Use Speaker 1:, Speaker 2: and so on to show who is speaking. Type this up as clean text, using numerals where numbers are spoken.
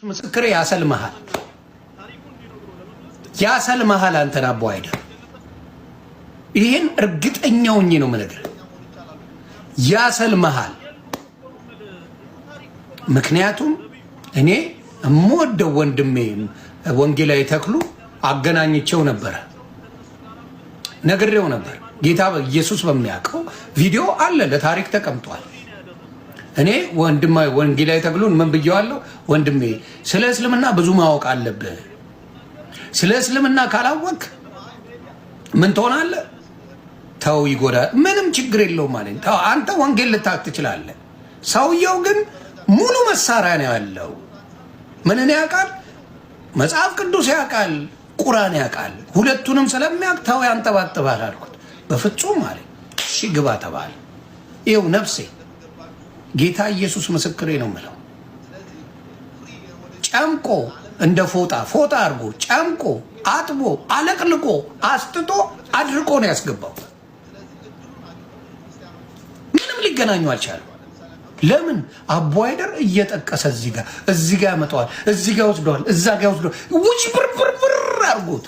Speaker 1: ምስክር ያሰልመሃል አንተን አቦ አይደል? ይሄን እርግጠኛው ነኝ ነው ማለት ያሰልመሃል። ምክንያቱም እኔ እምወደው ወንድሜ ወንጌላዊ ተክሉ አገናኝቸው ነበር፣ ነግሬው ነበር። ጌታ ኢየሱስ በሚያውቀው ቪዲዮ አለ፣ ለታሪክ ተቀምጧል። እኔ ወንጌላዊ ተክሉን ምን ብየዋለሁ? ወንድሜ ስለ እስልምና ብዙ ማወቅ አለብህ። ስለ እስልምና ካላወቅ ምን ትሆናለህ? ተው ይጎዳል። ምንም ችግር የለውም ማለት ተው። አንተ ወንጌል ልታክ ትችላለህ። ሰውየው ግን ሙሉ መሳሪያ ነው ያለው። ምንን ያውቃል? መጽሐፍ ቅዱስ ያውቃል፣ ቁርአን ያውቃል። ሁለቱንም ስለሚያውቅ ተው ያንጠባጥባል አልኩት። በፍጹም ማለት እሺ ግባ ተባለ። ይኸው ነፍሴ ጌታ ኢየሱስ ምስክሬ ነው የምለው። ጨምቆ እንደ ፎጣ አድርጎ ጨምቆ አጥቦ አለቅልቆ አስጥቶ አድርቆ ነው ያስገባው። ምንም ሊገናኙ አልቻለም። ለምን? አቦ አይደር እየጠቀሰ እዚህ ጋር ያመጣዋል፣ እዚህ ጋር ወስደዋል፣ እዛ ጋር ወስደዋል። ውጭ ብርብር አድርጎት